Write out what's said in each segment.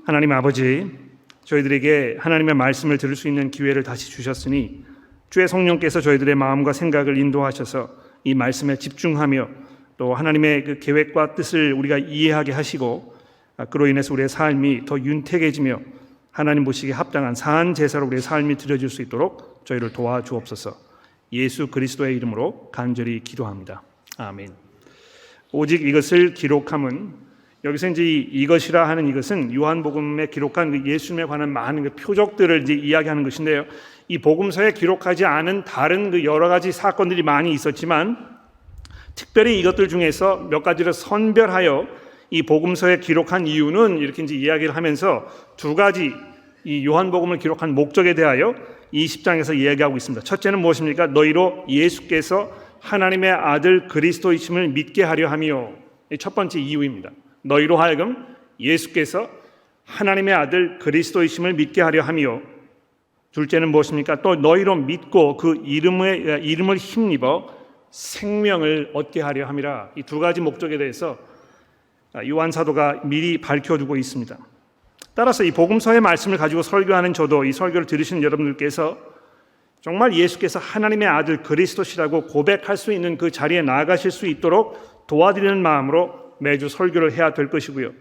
하나님 아버지, 저희들에게 하나님의 말씀을 들을 수 있는 기회를 다시 주셨으니 주의 성령께서 저희들의 마음과 생각을 인도하셔서 이 말씀에 집중하며 또 하나님의 그 계획과 뜻을 우리가 이해하게 하시고 그로 인해서 우리의 삶이 더 윤택해지며 하나님 보시기에 합당한 사한 제사로 우리의 삶이 드려질 수 있도록 저희를 도와주옵소서. 예수 그리스도의 이름으로 간절히 기도합니다. 아멘. 오직 이것을 기록함은, 여기서 이제 이것이라 하는 이것은 요한복음에 기록한 그 예수님에 관한 많은 그 표적들을 이제 이야기하는 것인데요. 이 복음서에 기록하지 않은 다른 그 여러 가지 사건들이 많이 있었지만 특별히 이것들 중에서 몇 가지를 선별하여 이 복음서에 기록한 이유는 이렇게 이제 이야기를 하면서 두 가지 이 요한복음을 기록한 목적에 대하여 이 10장에서 이야기하고 있습니다. 첫째는 무엇입니까? 너희로 예수께서 하나님의 아들 그리스도이심을 믿게 하려 하며, 이 첫 번째 이유입니다. 너희로 하여금 예수께서 하나님의 아들 그리스도이심을 믿게 하려 하며, 둘째는 무엇입니까? 또 너희로 믿고 그 이름을 힘입어 생명을 얻게 하려 함이라. 이 두 가지 목적에 대해서 요한 사도가 미리 밝혀두고 있습니다. 따라서 이 복음서의 말씀을 가지고 설교하는 저도, 이 설교를 들으시는 여러분들께서 정말 예수께서 하나님의 아들 그리스도시라고 고백할 수 있는 그 자리에 나아가실 수 있도록 도와드리는 마음으로 매주 설교를 해야 될 것이고요.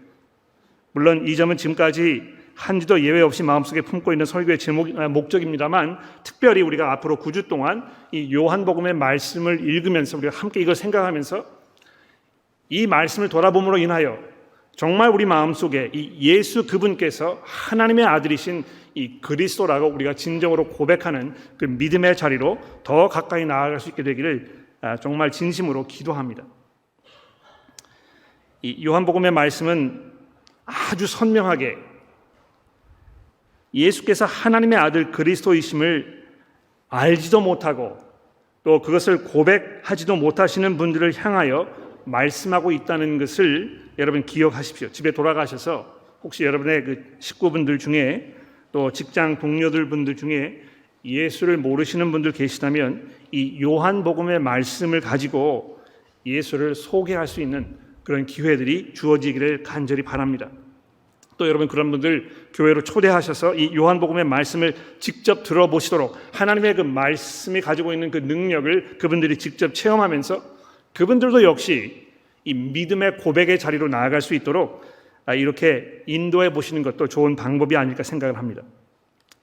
물론 이 점은 지금까지 한지도 예외 없이 마음속에 품고 있는 설교의 목적입니다만, 특별히 우리가 앞으로 9주 동안 이 요한복음의 말씀을 읽으면서 우리가 함께 이걸 생각하면서 이 말씀을 돌아봄으로 인하여 정말 우리 마음속에 이 예수 그분께서 하나님의 아들이신 이 그리스도라고 우리가 진정으로 고백하는 그 믿음의 자리로 더 가까이 나아갈 수 있게 되기를 정말 진심으로 기도합니다. 이 요한복음의 말씀은 아주 선명하게 예수께서 하나님의 아들 그리스도이심을 알지도 못하고 또 그것을 고백하지도 못하시는 분들을 향하여 말씀하고 있다는 것을 여러분 기억하십시오. 집에 돌아가셔서 혹시 여러분의 그 식구분들 중에 또 직장 동료들 분들 중에 예수를 모르시는 분들 계시다면 이 요한복음의 말씀을 가지고 예수를 소개할 수 있는 그런 기회들이 주어지기를 간절히 바랍니다. 또 여러분 그런 분들 교회로 초대하셔서 이 요한복음의 말씀을 직접 들어보시도록, 하나님의 그 말씀이 가지고 있는 그 능력을 그분들이 직접 체험하면서 그분들도 역시 이 믿음의 고백의 자리로 나아갈 수 있도록 이렇게 인도해 보시는 것도 좋은 방법이 아닐까 생각을 합니다.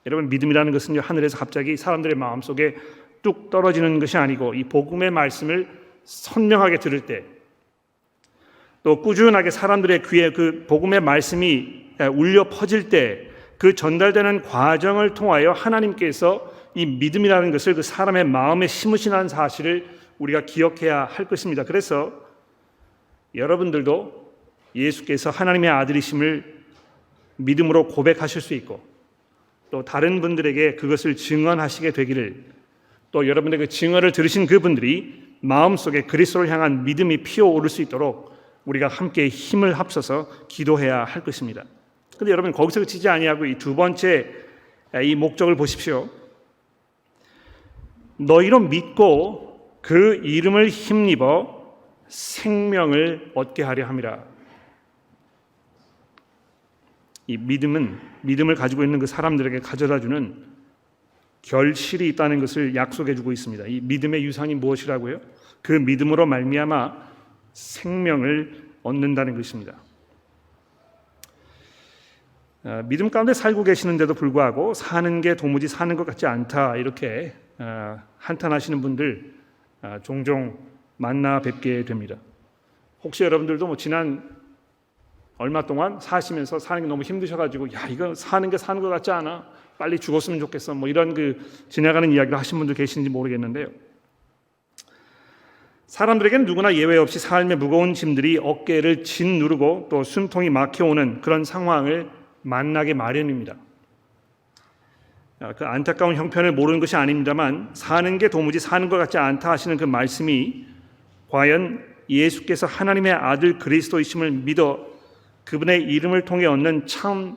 여러분, 믿음이라는 것은 하늘에서 갑자기 사람들의 마음속에 뚝 떨어지는 것이 아니고 이 복음의 말씀을 선명하게 들을 때, 또 꾸준하게 사람들의 귀에 그 복음의 말씀이 울려 퍼질 때 그 전달되는 과정을 통하여 하나님께서 이 믿음이라는 것을 그 사람의 마음에 심으시는 사실을 우리가 기억해야 할 것입니다. 그래서 여러분들도 예수께서 하나님의 아들이심을 믿음으로 고백하실 수 있고 또 다른 분들에게 그것을 증언하시게 되기를, 또 여러분의 그 증언을 들으신 그분들이 마음속에 그리스도를 향한 믿음이 피어오를 수 있도록 우리가 함께 힘을 합쳐서 기도해야 할 것입니다. 그런데 여러분 거기서 그치지 아니하고 이 두 번째 이 목적을 보십시오. 너희로 믿고 그 이름을 힘입어 생명을 얻게 하려 함이라. 이 믿음을 가지고 있는 그 사람들에게 가져다주는 결실이 있다는 것을 약속해주고 있습니다. 이 믿음의 유산이 무엇이라고요? 그 믿음으로 말미암아 생명을 얻는다는 것입니다. 믿음 가운데 살고 계시는데도 불구하고 사는 게 도무지 사는 것 같지 않다, 이렇게 한탄하시는 분들 종종 만나 뵙게 됩니다. 혹시 여러분들도 지난 얼마 동안 사시면서 사는 게 너무 힘드셔가지고 야, 이거 사는 게 사는 것 같지 않아? 빨리 죽었으면 좋겠어. 이런 지나가는 이야기를 하신 분들 계시는지 모르겠는데요. 사람들에게는 누구나 예외 없이 삶의 무거운 짐들이 어깨를 짓누르고 또 숨통이 막혀오는 그런 상황을 만나게 마련입니다. 그 안타까운 형편을 모르는 것이 아닙니다만 사는 게 도무지 사는 것 같지 않다 하시는 그 말씀이 과연 예수께서 하나님의 아들 그리스도이심을 믿어 그분의 이름을 통해 얻는 참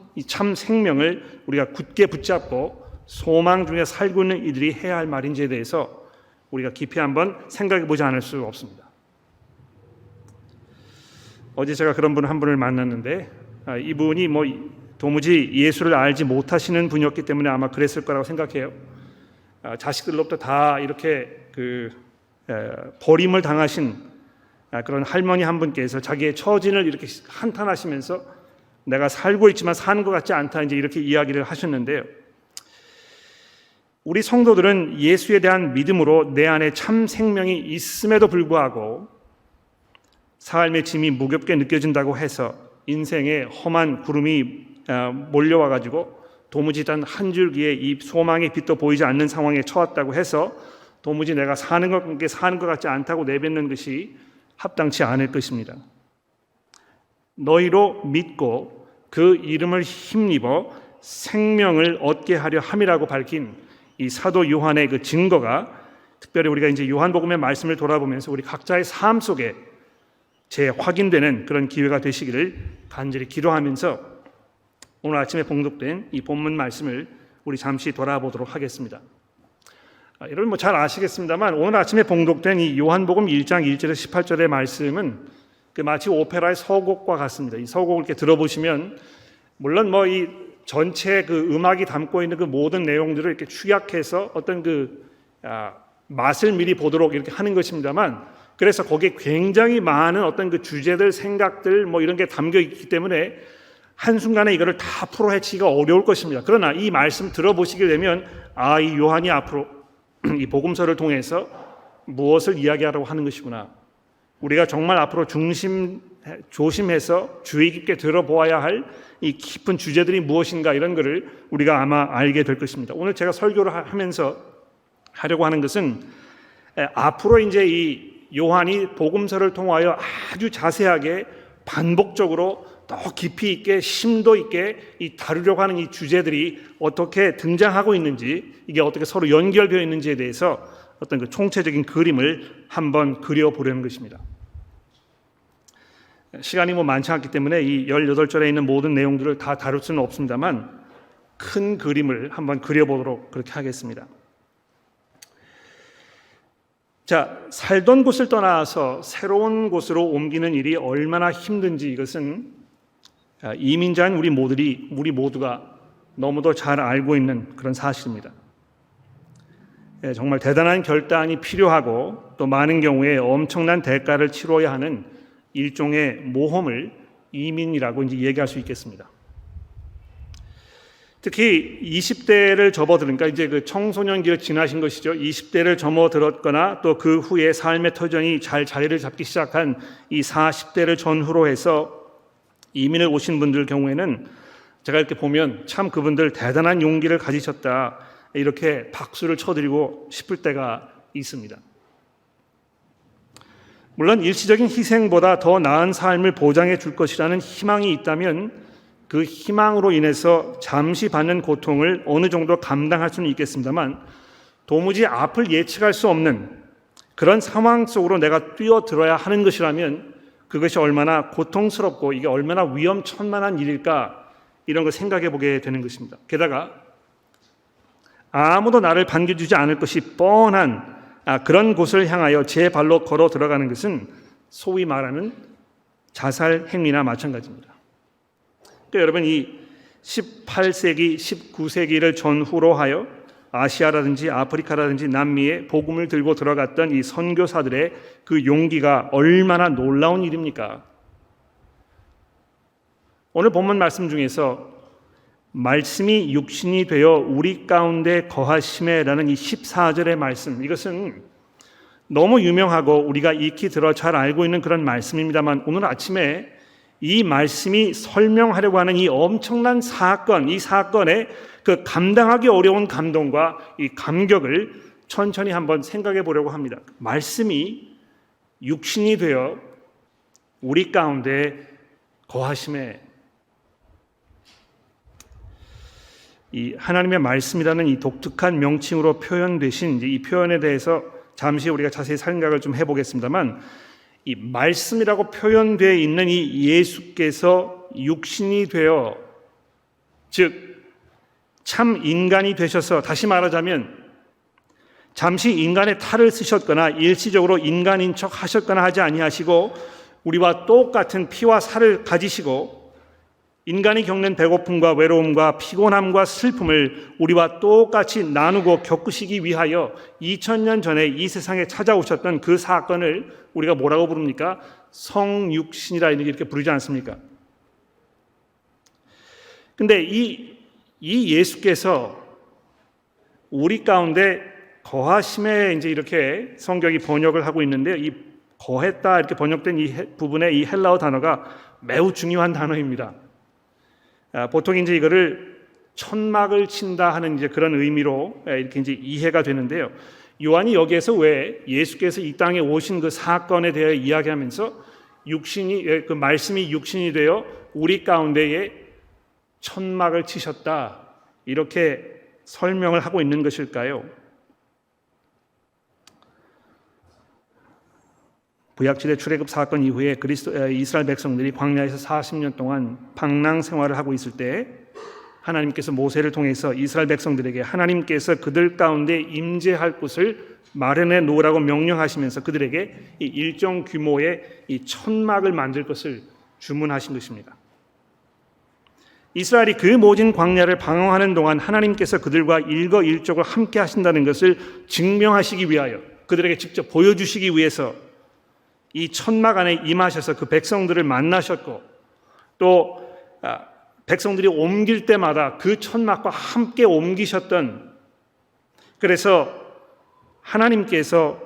생명을 우리가 굳게 붙잡고 소망 중에 살고 있는 이들이 해야 할 말인지에 대해서 우리가 깊이 한번 생각해 보지 않을 수 없습니다. 어제 제가 그런 분 한 분을 만났는데 이분이 도무지 예수를 알지 못하시는 분이었기 때문에 아마 그랬을 거라고 생각해요. 자식들로부터 다 이렇게 버림을 당하신 그런 할머니 한 분께서 자기의 처진을 이렇게 한탄하시면서 내가 살고 있지만 사는 것 같지 않다 이제 이렇게 이야기를 하셨는데요. 우리 성도들은 예수에 대한 믿음으로 내 안에 참 생명이 있음에도 불구하고 삶의 짐이 무겁게 느껴진다고 해서 인생에 험한 구름이 몰려와 가지고 도무지 단 한 줄기의 이 소망의 빛도 보이지 않는 상황에 처했다고 해서 도무지 내가 사는 것 같지 않다고 내뱉는 것이 합당치 않을 것입니다. 너희로 믿고 그 이름을 힘입어 생명을 얻게 하려 함이라고 밝힌 이 사도 요한의 그 증거가 특별히 우리가 이제 요한복음의 말씀을 돌아보면서 우리 각자의 삶 속에 재확인되는 그런 기회가 되시기를 간절히 기도하면서 오늘 아침에 봉독된 이 본문 말씀을 우리 잠시 돌아보도록 하겠습니다. 여러분 잘 아시겠습니다만 오늘 아침에 봉독된 이 요한복음 1장 1절에서 18절의 말씀은 마치 오페라의 서곡과 같습니다. 이 서곡을 이렇게 들어보시면 물론 이 전체 그 음악이 담고 있는 그 모든 내용들을 이렇게 축약해서 어떤 맛을 미리 보도록 이렇게 하는 것입니다만 그래서 거기에 굉장히 많은 어떤 그 주제들, 생각들 이런 게 담겨 있기 때문에 한순간에 이거를 다 풀어헤치기가 어려울 것입니다. 그러나 이 말씀 들어보시게 되면 이 요한이 앞으로 이 복음서를 통해서 무엇을 이야기하라고 하는 것이구나. 우리가 정말 앞으로 조심해서 주의 깊게 들어보아야 할 이 깊은 주제들이 무엇인가 이런 것을 우리가 아마 알게 될 것입니다. 오늘 제가 설교를 하면서 하려고 하는 것은 앞으로 이제 이 요한이 복음서를 통하여 아주 자세하게 반복적으로 더 깊이 있게 심도 있게 이 다루려고 하는 이 주제들이 어떻게 등장하고 있는지 이게 어떻게 서로 연결되어 있는지에 대해서 어떤 그 총체적인 그림을 한번 그려보려는 것입니다. 시간이 많지 않기 때문에 이 18절에 있는 모든 내용들을 다 다룰 수는 없습니다만 큰 그림을 한번 그려보도록 그렇게 하겠습니다. 자, 살던 곳을 떠나서 새로운 곳으로 옮기는 일이 얼마나 힘든지 이것은 이민자인 우리 모두가 너무도 잘 알고 있는 그런 사실입니다. 정말 대단한 결단이 필요하고 또 많은 경우에 엄청난 대가를 치러야 하는 일종의 모험을 이민이라고 이제 얘기할 수 있겠습니다. 특히 20대를 접어들으니까 이제 그 청소년기를 지나신 것이죠. 20대를 접어들었거나 또 그 후에 삶의 터전이 잘 자리를 잡기 시작한 이 40대를 전후로 해서 이민을 오신 분들 경우에는 제가 이렇게 보면 참 그분들 대단한 용기를 가지셨다 이렇게 박수를 쳐드리고 싶을 때가 있습니다. 물론 일시적인 희생보다 더 나은 삶을 보장해 줄 것이라는 희망이 있다면 그 희망으로 인해서 잠시 받는 고통을 어느 정도 감당할 수는 있겠습니다만 도무지 앞을 예측할 수 없는 그런 상황 속으로 내가 뛰어들어야 하는 것이라면 그것이 얼마나 고통스럽고 이게 얼마나 위험천만한 일일까 이런 걸 생각해 보게 되는 것입니다. 게다가 아무도 나를 반겨주지 않을 것이 뻔한 그런 곳을 향하여 제 발로 걸어 들어가는 것은 소위 말하는 자살 행위나 마찬가지입니다. 그러니까 여러분 이 18세기, 19세기를 전후로 하여 아시아라든지 아프리카라든지 남미에 복음을 들고 들어갔던 이 선교사들의 그 용기가 얼마나 놀라운 일입니까? 오늘 본문 말씀 중에서 말씀이 육신이 되어 우리 가운데 거하심에라는 이 14절의 말씀 이것은 너무 유명하고 우리가 익히 들어 잘 알고 있는 그런 말씀입니다만 오늘 아침에 이 말씀이 설명하려고 하는 이 엄청난 사건, 이 사건의 그 감당하기 어려운 감동과 이 감격을 천천히 한번 생각해 보려고 합니다. 말씀이 육신이 되어 우리 가운데 거하심에 이 하나님의 말씀이라는 이 독특한 명칭으로 표현되신 이 표현에 대해서 잠시 우리가 자세히 생각을 좀 해보겠습니다만 이 말씀이라고 표현되어 있는 이 예수께서 육신이 되어 즉 참 인간이 되셔서 다시 말하자면 잠시 인간의 탈을 쓰셨거나 일시적으로 인간인 척 하셨거나 하지 아니하시고 우리와 똑같은 피와 살을 가지시고 인간이 겪는 배고픔과 외로움과 피곤함과 슬픔을 우리와 똑같이 나누고 겪으시기 위하여 2000년 전에 이 세상에 찾아오셨던 그 사건을 우리가 뭐라고 부릅니까? 성육신이라 이렇게 부르지 않습니까? 근데 이 예수께서 우리 가운데 거하심에 이제 이렇게 성경이 번역을 하고 있는데요. 이 거했다 이렇게 번역된 이 부분에 이 헬라어 단어가 매우 중요한 단어입니다. 보통 이제 이거를 천막을 친다 하는 이제 그런 의미로 이렇게 이제 이해가 되는데요. 요한이 여기에서 왜 예수께서 이 땅에 오신 그 사건에 대해 이야기하면서 그 말씀이 육신이 되어 우리 가운데에 천막을 치셨다 이렇게 설명을 하고 있는 것일까요? 구약시대 출애굽 사건 이후에 이스라엘 백성들이 광야에서 40년 동안 방랑 생활을 하고 있을 때 하나님께서 모세를 통해서 이스라엘 백성들에게 하나님께서 그들 가운데 임재할 곳을 마련해 놓으라고 명령하시면서 그들에게 이 일정 규모의 이 천막을 만들 것을 주문하신 것입니다. 이스라엘이 그 모진 광야를 방황하는 동안 하나님께서 그들과 일거일적으로 함께 하신다는 것을 증명하시기 위하여 그들에게 직접 보여주시기 위해서 이 천막 안에 임하셔서 그 백성들을 만나셨고 또 백성들이 옮길 때마다 그 천막과 함께 옮기셨던, 그래서 하나님께서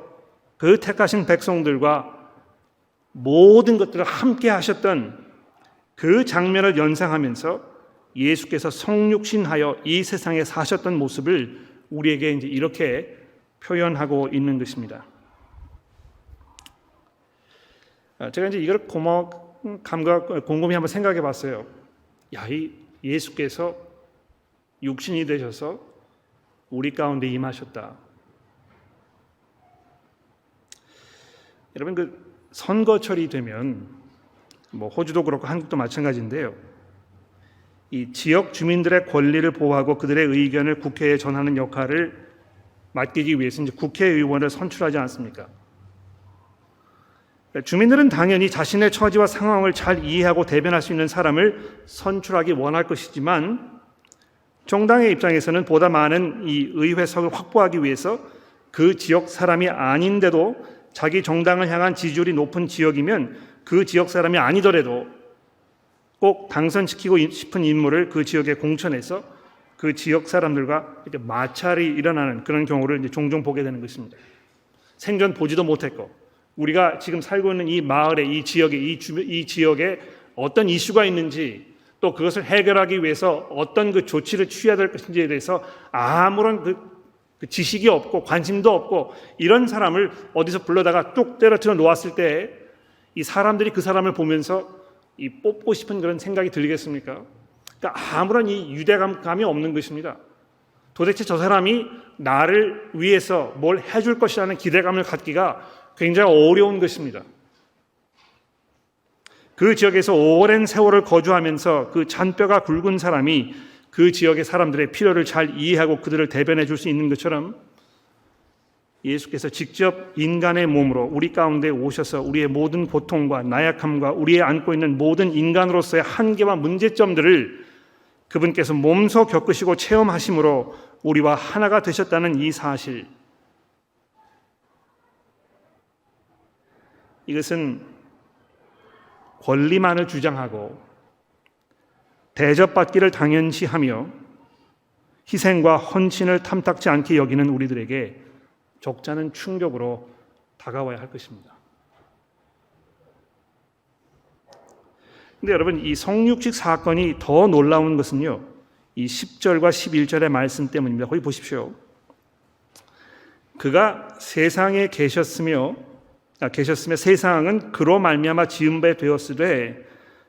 그 택하신 백성들과 모든 것들을 함께 하셨던 그 장면을 연상하면서 예수께서 성육신하여 이 세상에 사셨던 모습을 우리에게 이제 이렇게 표현하고 있는 것입니다. 제가 이제 이걸 곰곰이 한번 생각해 봤어요. 이 예수께서 육신이 되셔서 우리 가운데 임하셨다. 여러분, 그 선거철이 되면 호주도 그렇고 한국도 마찬가지인데요. 이 지역 주민들의 권리를 보호하고 그들의 의견을 국회에 전하는 역할을 맡기기 위해서 이제 국회의원을 선출하지 않습니까? 주민들은 당연히 자신의 처지와 상황을 잘 이해하고 대변할 수 있는 사람을 선출하기 원할 것이지만 정당의 입장에서는 보다 많은 이 의회석을 확보하기 위해서 그 지역 사람이 아닌데도 자기 정당을 향한 지지율이 높은 지역이면 그 지역 사람이 아니더라도 꼭 당선시키고 싶은 인물을 그 지역에 공천해서 그 지역 사람들과 이렇게 마찰이 일어나는 그런 경우를 이제 종종 보게 되는 것입니다. 생전 보지도 못했고 우리가 지금 살고 있는 이 마을에, 이 지역에 어떤 이슈가 있는지 또 그것을 해결하기 위해서 어떤 그 조치를 취해야 될 것인지에 대해서 아무런 그 지식이 없고 관심도 없고 이런 사람을 어디서 불러다가 뚝 때려쳐 놓았을 때 이 사람들이 그 사람을 보면서 이 뽑고 싶은 그런 생각이 들겠습니까? 그러니까 아무런 이 유대감이 없는 것입니다. 도대체 저 사람이 나를 위해서 뭘 해줄 것이라는 기대감을 갖기가 굉장히 어려운 것입니다. 그 지역에서 오랜 세월을 거주하면서 그 잔뼈가 굵은 사람이 그 지역의 사람들의 필요를 잘 이해하고 그들을 대변해 줄 수 있는 것처럼 예수께서 직접 인간의 몸으로 우리 가운데 오셔서 우리의 모든 고통과 나약함과 우리의 안고 있는 모든 인간으로서의 한계와 문제점들을 그분께서 몸소 겪으시고 체험하심으로 우리와 하나가 되셨다는 이 사실, 이것은 권리만을 주장하고 대접받기를 당연시하며 희생과 헌신을 탐탁지 않게 여기는 우리들에게 적잖은 충격으로 다가와야 할 것입니다. 근데 여러분, 이 성육식 사건이 더 놀라운 것은요, 이 10절과 11절의 말씀 때문입니다. 거기 보십시오. 그가 세상에 계셨으며 세상은 그로 말미암아 지은 바 되었으되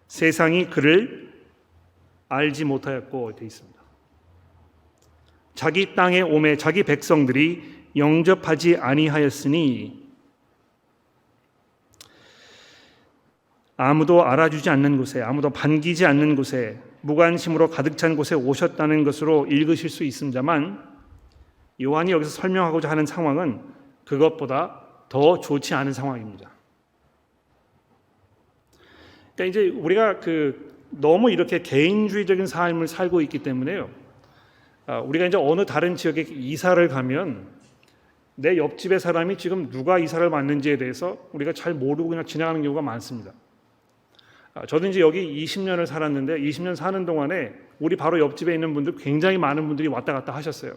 세상이 그를 알지 못하였고 되어 있습니다. 자기 땅에 오매 자기 백성들이 영접하지 아니하였으니 아무도 알아주지 않는 곳에, 아무도 반기지 않는 곳에, 무관심으로 가득 찬 곳에 오셨다는 것으로 읽으실 수 있습니다만 요한이 여기서 설명하고자 하는 상황은 그것보다 더 좋지 않은 상황입니다. 그러니까 이제 우리가 너무 이렇게 개인주의적인 삶을 살고 있기 때문에요. 우리가 이제 어느 다른 지역에 이사를 가면 내 옆집의 사람이 지금 누가 이사를 왔는지에 대해서 우리가 잘 모르고 그냥 지나가는 경우가 많습니다. 저도 이제 여기 20년을 살았는데 20년 사는 동안에 우리 바로 옆집에 있는 분들 굉장히 많은 분들이 왔다 갔다 하셨어요.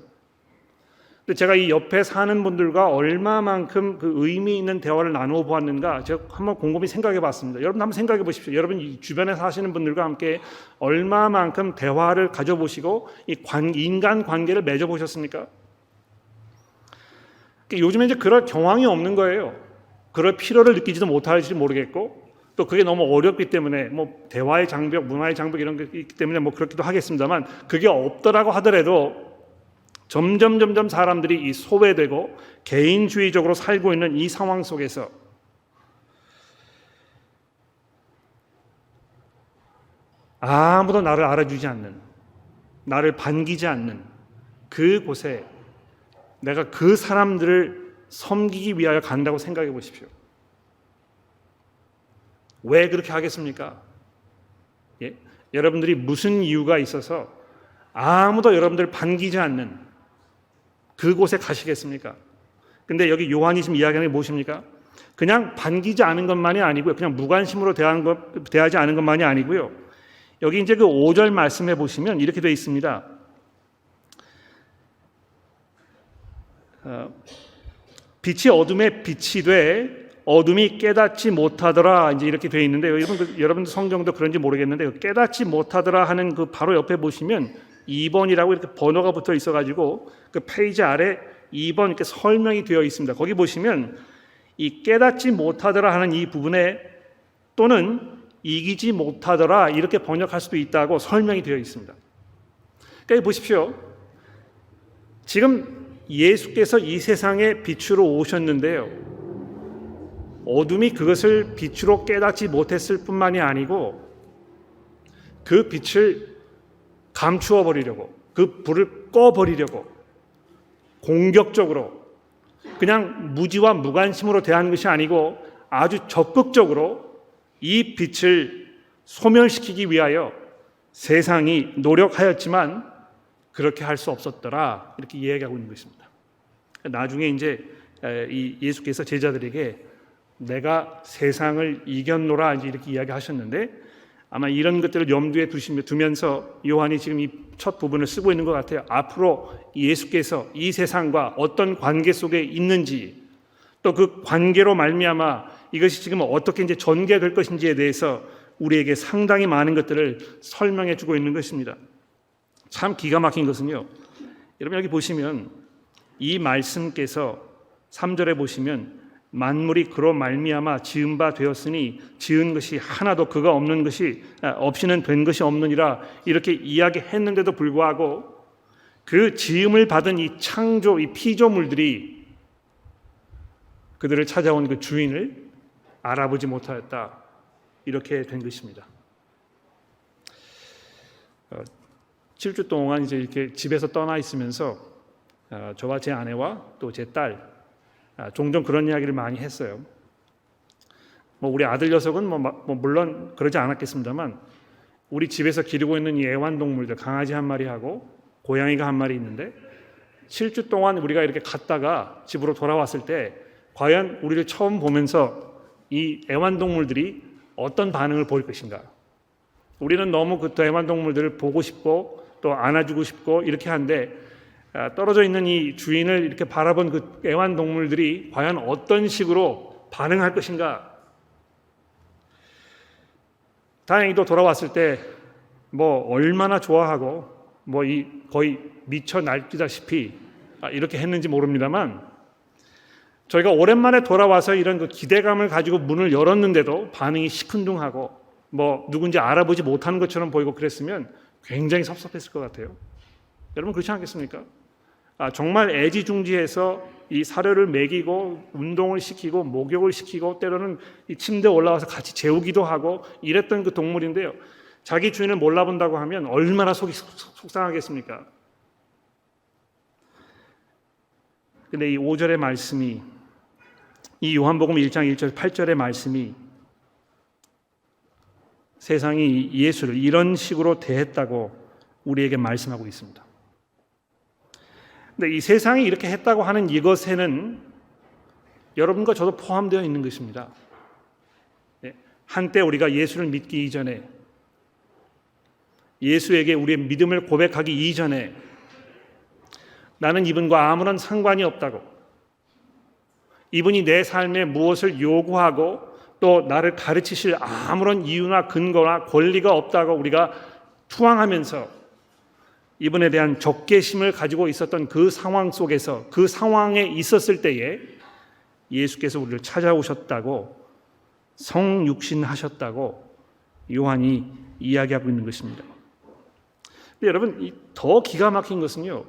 근데 제가 이 옆에 사는 분들과 얼마만큼 그 의미 있는 대화를 나누어 보았는가 제가 한번 곰곰이 생각해 봤습니다. 여러분 한번 생각해 보십시오. 여러분 이 주변에 사시는 분들과 함께 얼마만큼 대화를 가져보시고 이 인간 관계를 맺어보셨습니까? 요즘에 이제 그럴 경황이 없는 거예요. 그럴 필요를 느끼지도 못할지 모르겠고 또 그게 너무 어렵기 때문에 뭐 대화의 장벽, 문화의 장벽 이런 게 있기 때문에 뭐 그렇기도 하겠습니다만 그게 없더라고 하더라도 점점 사람들이 이 소외되고 개인주의적으로 살고 있는 이 상황 속에서 아무도 나를 알아주지 않는, 나를 반기지 않는 그곳에 내가 그 사람들을 섬기기 위하여 간다고 생각해 보십시오. 왜 그렇게 하겠습니까? 예? 여러분들이 무슨 이유가 있어서 아무도 여러분들을 반기지 않는 그곳에 가시겠습니까? 근데 여기 요한이 지금 이야기하는 게 무엇입니까? 그냥 반기지 않은 것만이 아니고요. 그냥 무관심으로 대하지 않은 것만이 아니고요. 여기 이제 그 5절 말씀해 보시면 이렇게 되어 있습니다. 빛이 어둠에 빛이 돼 어둠이 깨닫지 못하더라 이제 이렇게 되어 있는데 여러분 성경도 그런지 모르겠는데 깨닫지 못하더라 하는 그 바로 옆에 보시면 2번이라고 이렇게 번호가 붙어 있어가지고 그 페이지 아래 2번 이렇게 설명이 되어 있습니다. 거기 보시면 이 깨닫지 못하더라 하는 이 부분에 또는 이기지 못하더라 이렇게 번역할 수도 있다고 설명이 되어 있습니다. 그러니까 보십시오. 지금 예수께서 이 세상에 빛으로 오셨는데요. 어둠이 그것을 빛으로 깨닫지 못했을 뿐만이 아니고 그 빛을 감추어 버리려고 그 불을 꺼 버리려고 공격적으로 그냥 무지와 무관심으로 대하는 것이 아니고 아주 적극적으로 이 빛을 소멸시키기 위하여 세상이 노력하였지만 그렇게 할 수 없었더라 이렇게 이야기하고 있는 것입니다. 나중에 이제 이 예수께서 제자들에게 내가 세상을 이겼노라 이렇게 이야기하셨는데 아마 이런 것들을 염두에 두면서 요한이 지금 이 첫 부분을 쓰고 있는 것 같아요. 앞으로 예수께서 이 세상과 어떤 관계 속에 있는지 또 그 관계로 말미암아 이것이 지금 어떻게 이제 전개될 것인지에 대해서 우리에게 상당히 많은 것들을 설명해 주고 있는 것입니다. 참 기가 막힌 것은요. 여러분 여기 보시면 이 말씀께서 3절에 보시면 만물이 그로 말미암아 지은 바 되었으니 지은 것이 하나도 그가 없는 것이 없이는 된 것이 없느니라 이렇게 이야기했는데도 불구하고 그 지음을 받은 이 창조 이 피조물들이 그들을 찾아온 그 주인을 알아보지 못하였다 이렇게 된 것입니다. 7주 동안 이제 이렇게 집에서 떠나 있으면서 저와 제 아내와 또 제 딸 종종 그런 이야기를 많이 했어요. 뭐 우리 아들 녀석은 물론 그러지 않았겠습니다만 우리 집에서 기르고 있는 이 애완동물들 강아지 한 마리하고 고양이가 한 마리 있는데 7주 동안 우리가 이렇게 갔다가 집으로 돌아왔을 때 과연 우리를 처음 보면서 이 애완동물들이 어떤 반응을 보일 것인가. 우리는 너무 그 애완동물들을 보고 싶고 또 안아주고 싶고 이렇게 하는데 떨어져 있는 이 주인을 이렇게 바라본 그 애완동물들이 과연 어떤 식으로 반응할 것인가. 다행히도 돌아왔을 때 뭐 얼마나 좋아하고 뭐 거의 미쳐 날뛰다시피 이렇게 했는지 모릅니다만 저희가 오랜만에 돌아와서 이런 그 기대감을 가지고 문을 열었는데도 반응이 시큰둥하고 뭐 누군지 알아보지 못하는 것처럼 보이고 그랬으면 굉장히 섭섭했을 것 같아요. 여러분 그렇지 않겠습니까? 정말 애지중지해서 이 사료를 먹이고 운동을 시키고 목욕을 시키고 때로는 이 침대에 올라와서 같이 재우기도 하고 이랬던 그 동물인데요. 자기 주인을 몰라본다고 하면 얼마나 속이 속상하겠습니까? 근데 이 5절의 말씀이 이 요한복음 1장 1절 8절의 말씀이 세상이 예수를 이런 식으로 대했다고 우리에게 말씀하고 있습니다. 근데 이 세상이 이렇게 했다고 하는 이것에는 여러분과 저도 포함되어 있는 것입니다. 한때 우리가 예수를 믿기 이전에, 예수에게 우리의 믿음을 고백하기 이전에 나는 이분과 아무런 상관이 없다고, 이분이 내 삶에 무엇을 요구하고 또 나를 가르치실 아무런 이유나 근거나 권리가 없다고 우리가 투항하면서 이분에 대한 적개심을 가지고 있었던 그 상황 속에서, 그 상황에 있었을 때에 예수께서 우리를 찾아오셨다고, 성육신하셨다고 요한이 이야기하고 있는 것입니다. 근데 여러분, 더 기가 막힌 것은요,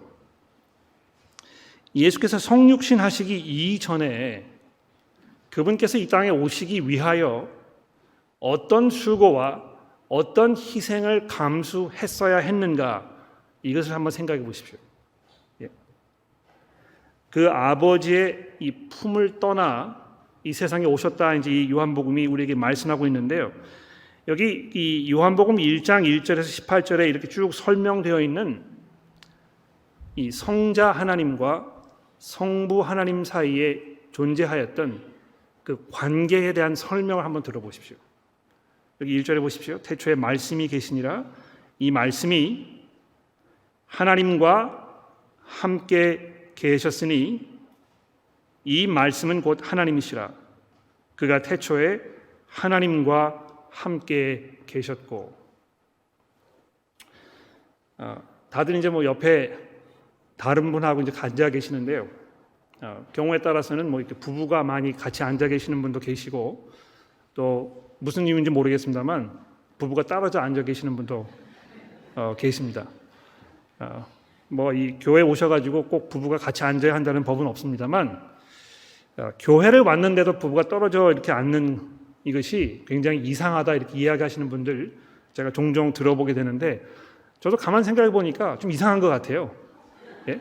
예수께서 성육신하시기 이전에 그분께서 이 땅에 오시기 위하여 어떤 수고와 어떤 희생을 감수했어야 했는가, 이것을 한번 생각해 보십시오. 그 아버지의 이 품을 떠나 이 세상에 오셨다, 이제 이 요한복음이 우리에게 말씀하고 있는데요. 여기 이 요한복음 1장 1절에서 18절에 이렇게 쭉 설명되어 있는 이 성자 하나님과 성부 하나님 사이에 존재하였던 그 관계에 대한 설명을 한번 들어보십시오. 여기 1절에 보십시오. 태초에 말씀이 계시니라. 이 말씀이 하나님과 함께 계셨으니 이 말씀은 곧 하나님이시라. 그가 태초에 하나님과 함께 계셨고. 다들 이제 뭐 옆에 다른 분하고 이제 앉아 계시는데요. 경우에 따라서는 뭐 이렇게 부부가 많이 같이 앉아 계시는 분도 계시고, 또 무슨 이유인지 모르겠습니다만 부부가 떨어져 앉아 계시는 분도 계십니다. 뭐 이 교회 오셔가지고 꼭 부부가 같이 앉아야 한다는 법은 없습니다만, 교회를 왔는데도 부부가 떨어져 이렇게 앉는 이것이 굉장히 이상하다 이렇게 이야기하시는 분들 제가 종종 들어보게 되는데, 저도 가만 생각해 보니까 좀 이상한 것 같아요. 예?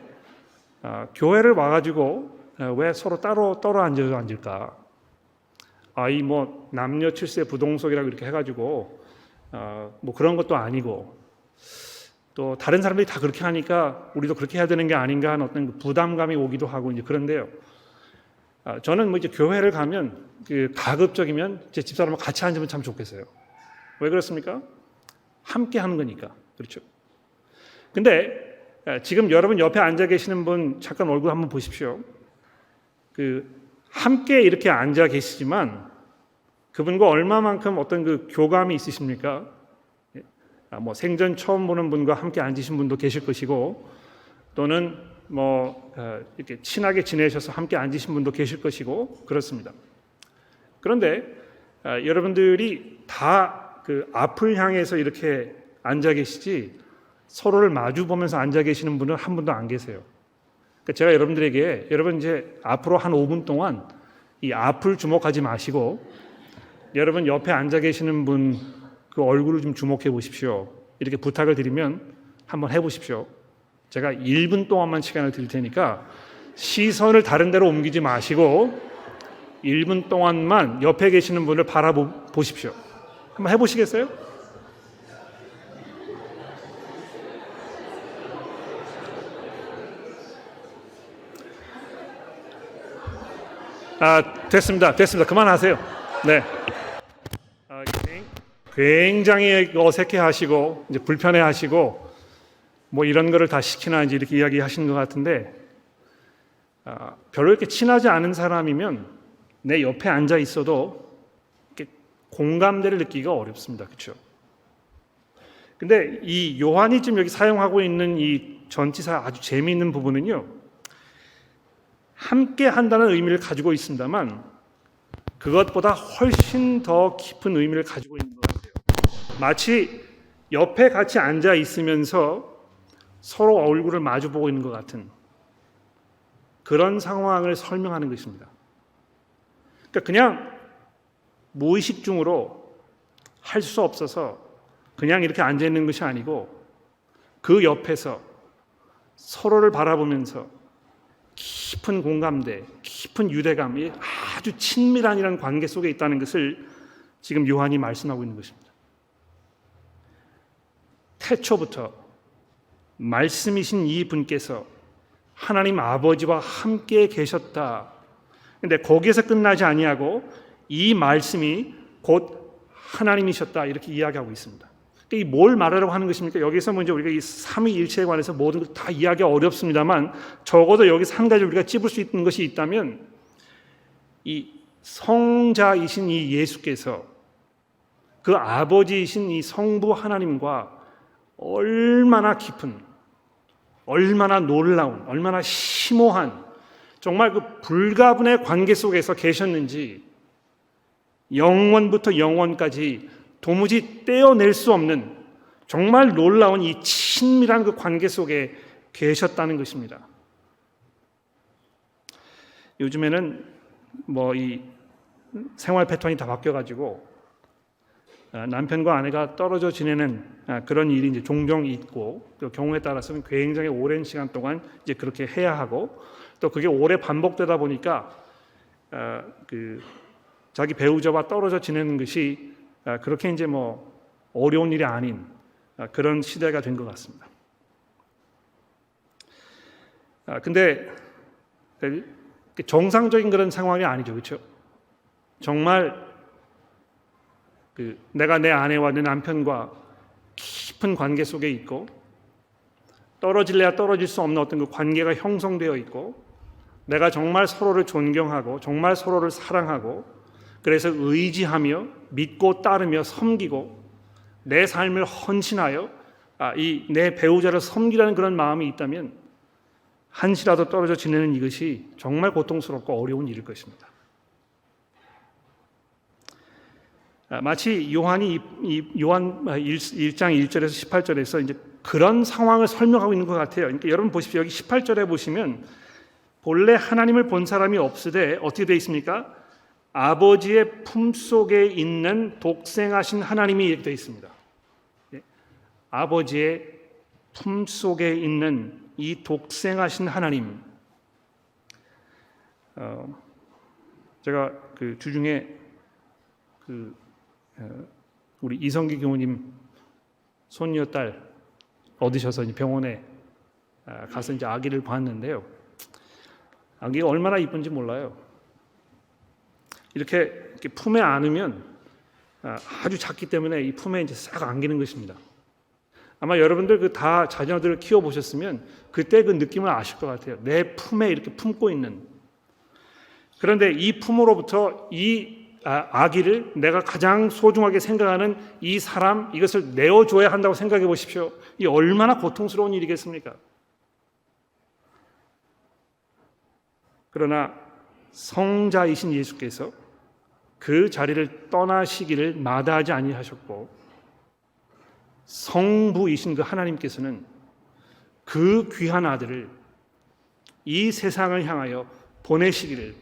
교회를 와가지고 왜 서로 따로 앉아서 앉을까? 이 뭐 남녀 칠세 부동석이라고 이렇게 해가지고 뭐 그런 것도 아니고, 또 다른 사람들이 다 그렇게 하니까 우리도 그렇게 해야 되는 게 아닌가 하는 어떤 부담감이 오기도 하고 이제 그런데요. 저는 뭐 이제 교회를 가면 가급적이면 제 집사람과 같이 앉으면 참 좋겠어요. 왜 그렇습니까? 함께 하는 거니까. 그렇죠. 근데 지금 여러분 옆에 앉아 계시는 분 잠깐 얼굴 한번 보십시오. 함께 이렇게 앉아 계시지만 그분과 얼마만큼 어떤 그 교감이 있으십니까? 뭐 생전 처음 보는 분과 함께 앉으신 분도 계실 것이고, 또는 뭐 이렇게 친하게 지내셔서 함께 앉으신 분도 계실 것이고 그렇습니다. 그런데 여러분들이 다 그 앞을 향해서 이렇게 앉아 계시지 서로를 마주 보면서 앉아 계시는 분은 한 분도 안 계세요. 그러니까 제가 여러분들에게, 여러분 이제 앞으로 한 5분 동안 이 앞을 주목하지 마시고 여러분 옆에 앉아 계시는 분 그 얼굴을 좀 주목해 보십시오. 이렇게 부탁을 드리면 한번 해보십시오. 제가 1분 동안만 시간을 드릴 테니까 시선을 다른 데로 옮기지 마시고 1분 동안만 옆에 계시는 분을 바라보십시오. 한번 해보시겠어요? 됐습니다. 그만하세요. 네. 굉장히 어색해하시고 이제 불편해하시고 뭐 이런 거를 다 시키나 이제 이렇게 이야기하시는 것 같은데, 별로 이렇게 친하지 않은 사람이면 내 옆에 앉아 있어도 이렇게 공감대를 느끼기가 어렵습니다. 그렇죠? 근데 이 요한이 지금 여기 사용하고 있는 이 전치사 아주 재미있는 부분은요, 함께 한다는 의미를 가지고 있습니다만 그것보다 훨씬 더 깊은 의미를 가지고 있는 것 같아요. 마치 옆에 같이 앉아 있으면서 서로 얼굴을 마주보고 있는 것 같은 그런 상황을 설명하는 것입니다. 그러니까 그냥 무의식 중으로 할 수 없어서 그냥 이렇게 앉아 있는 것이 아니고 그 옆에서 서로를 바라보면서 깊은 공감대, 깊은 유대감이 아주 친밀한 이런 관계 속에 있다는 것을 지금 요한이 말씀하고 있는 것입니다. 태초부터 말씀이신 이 분께서 하나님 아버지와 함께 계셨다. 근데 거기에서 끝나지 아니하고 이 말씀이 곧 하나님이셨다 이렇게 이야기하고 있습니다. 이 뭘 말하려고 하는 것입니까? 여기서 먼저 우리가 이 삼위일체에 관해서 모든 걸 다 이야기가 어렵습니다만 적어도 여기서 한 가지 우리가 찝을 수 있는 것이 있다면 이 성자이신 이 예수께서 그 아버지이신 이 성부 하나님과 얼마나 깊은, 얼마나 놀라운, 얼마나 심오한 정말 그 불가분의 관계 속에서 계셨는지 영원부터 영원까지 도무지 떼어낼 수 없는 정말 놀라운 이 친밀한 그 관계 속에 계셨다는 것입니다. 요즘에는 뭐 이 생활 패턴이 다 바뀌어가지고 남편과 아내가 떨어져 지내는 그런 일이 이제 종종 있고 또 경우에 따라서는 굉장히 오랜 시간 동안 이제 그렇게 해야 하고 또 그게 오래 반복되다 보니까 그 자기 배우자와 떨어져 지내는 것이 그렇게 이제 뭐 어려운 일이 아닌 그런 시대가 된 것 같습니다. 근데 정상적인 그런 상황이 아니죠, 그렇죠? 정말 내가 내 아내와 내 남편과 깊은 관계 속에 있고 떨어질래야 떨어질 수 없는 어떤 그 관계가 형성되어 있고 내가 정말 서로를 존경하고 정말 서로를 사랑하고 그래서 의지하며 믿고 따르며 섬기고 내 삶을 헌신하여 이 내 배우자를 섬기라는 그런 마음이 있다면 한시라도 떨어져 지내는 이것이 정말 고통스럽고 어려운 일일 것입니다. 마치 요한이 요한 1장 1절에서 18절에서 이제 그런 상황을 설명하고 있는 것 같아요. 그러니까 여러분 보십시오. 여기 18절에 보시면 본래 하나님을 본 사람이 없으되 어떻게 되어 있습니까? 아버지의 품속에 있는 독생하신 하나님이 이렇게 되어 있습니다. 아버지의 품속에 있는 이 독생하신 하나님. 제가 그 주중에 우리 이성기 교우님 손녀 딸 얻으셔서 이제 병원에 가서 이제 아기를 봤는데요. 아기가 얼마나 이쁜지 몰라요. 이렇게 품에 안으면 아주 작기 때문에 이 품에 이제 싹 안기는 것입니다. 아마 여러분들 그 다 자녀들을 키워 보셨으면 그때 그 느낌을 아실 것 같아요. 내 품에 이렇게 품고 있는. 그런데 이 품으로부터 이 아기를 내가 가장 소중하게 생각하는 이 사람 이것을 내어줘야 한다고 생각해 보십시오. 이 얼마나 고통스러운 일이겠습니까? 그러나 성자이신 예수께서 그 자리를 떠나시기를 마다하지 아니하셨고 성부이신 그 하나님께서는 그 귀한 아들을 이 세상을 향하여 보내셨을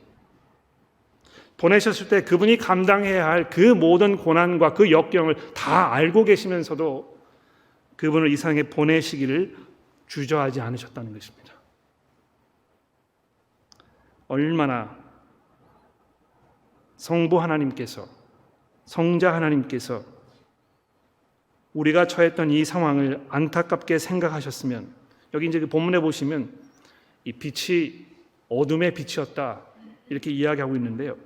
때 그분이 감당해야 할 그 모든 고난과 그 역경을 다 알고 계시면서도 그분을 이 세상에 보내시기를 주저하지 않으셨다는 것입니다. 얼마나 성부 하나님께서 성자 하나님께서 우리가 처했던 이 상황을 안타깝게 생각하셨으면 여기 이제 그 본문에 보시면 이 빛이 어둠의 빛이었다 이렇게 이야기하고 있는데요.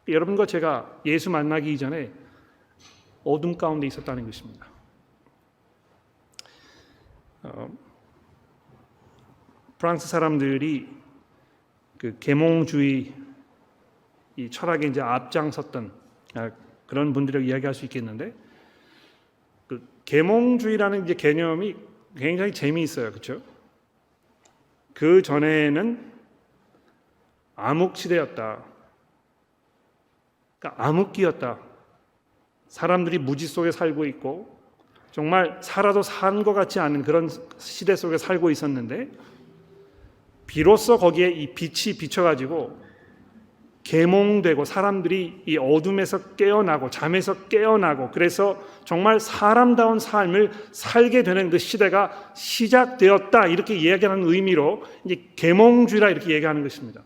여러분과 제가 예수 만나기 이전에 어둠 가운데 있었다는 것입니다. 프랑스 사람들이 그 계몽주의 이 철학에 이제 앞장섰던 그런 분들이라고 이야기할 수 있겠는데 그 계몽주의라는 이제 개념이 굉장히 재미있어요, 그렇죠? 그 전에는 암흑시대였다. 그러니까 암흑기였다. 사람들이 무지 속에 살고 있고 정말 살아도 산 것 같지 않은 그런 시대 속에 살고 있었는데 비로소 거기에 이 빛이 비춰가지고 계몽되고 사람들이 이 어둠에서 깨어나고 잠에서 깨어나고 그래서 정말 사람다운 삶을 살게 되는 그 시대가 시작되었다 이렇게 이야기하는 의미로 이제 계몽주의라 이렇게 얘기하는 것입니다.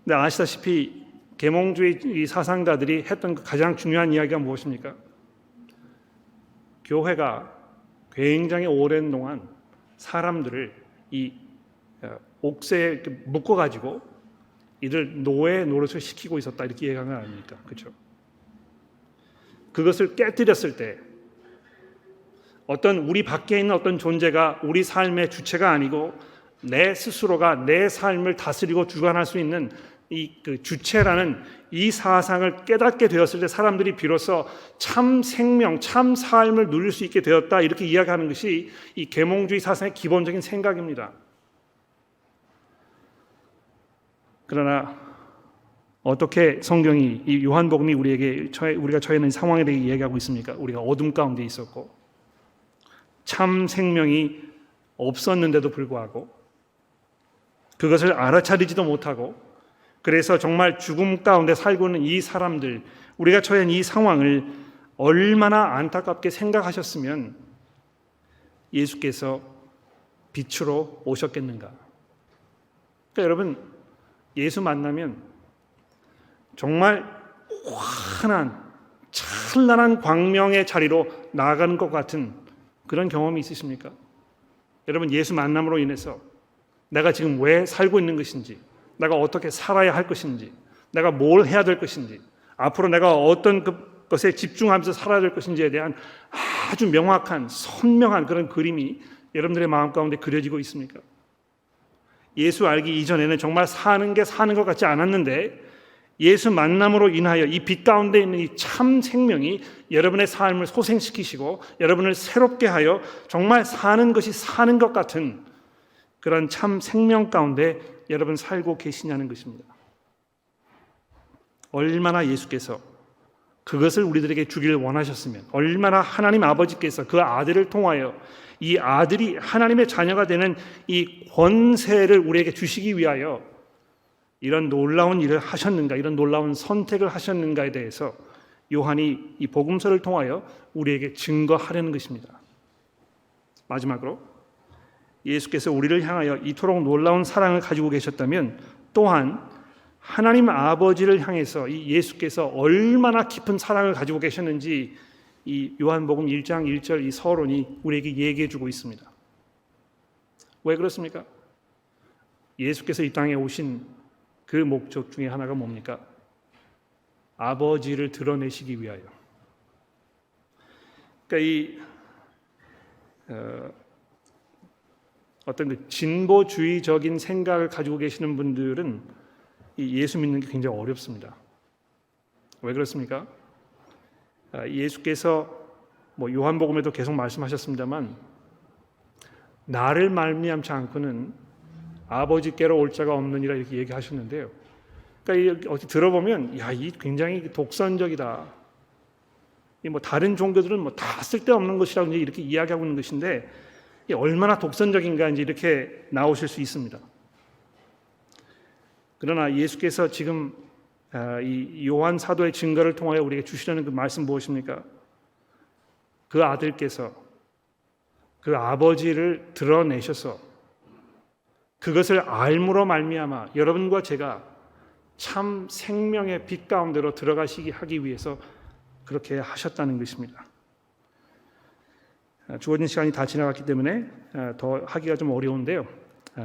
근데 아시다시피 계몽주의 사상가들이 했던 그 가장 중요한 이야기가 무엇입니까? 교회가 굉장히 오랜 동안 사람들을 이 옥새에 묶어가지고 이를 노예 노릇을 시키고 있었다, 이렇게 얘기하는 거 아닙니까? 그렇죠? 그것을 깨뜨렸을 때 어떤 우리 밖에 있는 어떤 존재가 우리 삶의 주체가 아니고 내 스스로가 내 삶을 다스리고 주관할 수 있는 그 주체라는 이 사상을 깨닫게 되었을 때 사람들이 비로소 참 생명, 참 삶을 누릴 수 있게 되었다, 이렇게 이야기하는 것이 이 계몽주의 사상의 기본적인 생각입니다. 그러나 어떻게 성경이 이 요한복음이 우리가 처해 있는 상황에 대해 이야기하고 있습니까? 우리가 어둠 가운데 있었고 참 생명이 없었는데도 불구하고 그것을 알아차리지도 못하고 그래서 정말 죽음 가운데 살고 있는 이 사람들, 우리가 처해 있는 이 상황을 얼마나 안타깝게 생각하셨으면 예수께서 빛으로 오셨겠는가. 그러니까 여러분, 예수 만나면 정말 환한 찬란한 광명의 자리로 나아가는 것 같은 그런 경험이 있으십니까? 여러분, 예수 만남으로 인해서 내가 지금 왜 살고 있는 것인지, 내가 어떻게 살아야 할 것인지, 내가 뭘 해야 될 것인지, 앞으로 내가 어떤 것에 집중하면서 살아야 될 것인지에 대한 아주 명확한 선명한 그런 그림이 여러분들의 마음 가운데 그려지고 있습니까? 예수 알기 이전에는 정말 사는 게 사는 것 같지 않았는데 예수 만남으로 인하여 이 빛 가운데 있는 이 참 생명이 여러분의 삶을 소생시키시고 여러분을 새롭게 하여 정말 사는 것이 사는 것 같은 그런 참 생명 가운데 여러분 살고 계시냐는 것입니다. 얼마나 예수께서 그것을 우리들에게 주기를 원하셨으면, 얼마나 하나님 아버지께서 그 아들을 통하여 이 아들이 하나님의 자녀가 되는 이 권세를 우리에게 주시기 위하여 이런 놀라운 일을 하셨는가, 이런 놀라운 선택을 하셨는가에 대해서 요한이 이 복음서를 통하여 우리에게 증거하려는 것입니다. 마지막으로 예수께서 우리를 향하여 이토록 놀라운 사랑을 가지고 계셨다면 또한 하나님 아버지를 향해서 이 예수께서 얼마나 깊은 사랑을 가지고 계셨는지 이 요한복음 1장 1절 이 서론이 우리에게 얘기해 주고 있습니다. 왜 그렇습니까? 예수께서 이 땅에 오신 그 목적 중에 하나가 뭡니까? 아버지를 드러내시기 위하여. 그러니까 어떤 그 진보주의적인 생각을 가지고 계시는 분들은 이 예수 믿는 게 굉장히 어렵습니다. 왜 그렇습니까? 예수께서 요한복음에도 계속 말씀하셨습니다만 나를 말미암지 않고는 아버지께로 올 자가 없느니라 이렇게 얘기하셨는데요. 그러니까 어떻게 들어보면 이 굉장히 독선적이다. 다른 종교들은 다 쓸데없는 것이라고 이렇게 이야기하고 있는 것인데 얼마나 독선적인가 이렇게 나오실 수 있습니다. 그러나 예수께서 지금 이 요한 사도의 증거를 통하여 우리에게 주시려는 그 말씀 무엇입니까? 그 아들께서 그 아버지를 드러내셔서 그것을 알므로 말미암아 여러분과 제가 참 생명의 빛 가운데로 들어가시기 하기 위해서 그렇게 하셨다는 것입니다. 주어진 시간이 다 지나갔기 때문에 더 하기가 좀 어려운데요.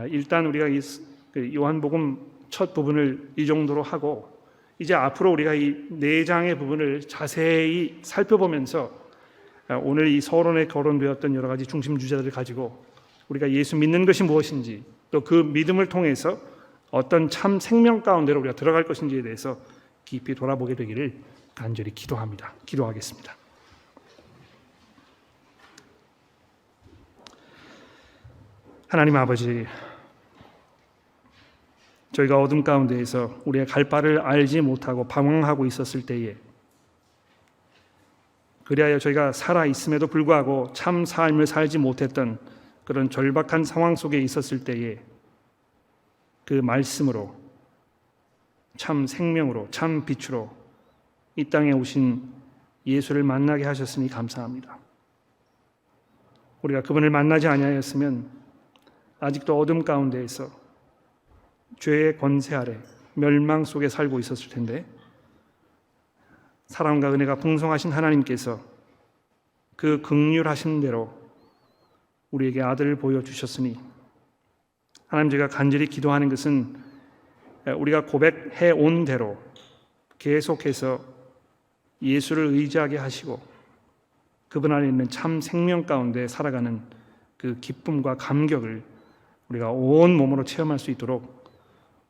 일단 우리가 이 요한복음 첫 부분을 이 정도로 하고 이제 앞으로 우리가 이 4장의 부분을 자세히 살펴보면서 오늘 이 서론에 거론되었던 여러 가지 중심 주제들을 가지고 우리가 예수 믿는 것이 무엇인지 또 그 믿음을 통해서 어떤 참 생명 가운데로 우리가 들어갈 것인지에 대해서 깊이 돌아보게 되기를 간절히 기도합니다. 기도하겠습니다. 하나님 아버지, 저희가 어둠 가운데에서 우리의 갈 바를 알지 못하고 방황하고 있었을 때에 그리하여 저희가 살아있음에도 불구하고 참 삶을 살지 못했던 그런 절박한 상황 속에 있었을 때에 그 말씀으로 참 생명으로 참 빛으로 이 땅에 오신 예수를 만나게 하셨으니 감사합니다. 우리가 그분을 만나지 아니하였으면 아직도 어둠 가운데에서 죄의 권세 아래 멸망 속에 살고 있었을 텐데 사랑과 은혜가 풍성하신 하나님께서 그 긍휼하신 대로 우리에게 아들을 보여주셨으니 하나님, 제가 간절히 기도하는 것은 우리가 고백해 온 대로 계속해서 예수를 의지하게 하시고 그분 안에 있는 참 생명 가운데 살아가는 그 기쁨과 감격을 우리가 온 몸으로 체험할 수 있도록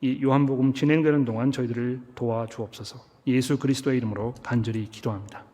이 요한복음 진행되는 동안 저희들을 도와주옵소서. 예수 그리스도의 이름으로 간절히 기도합니다.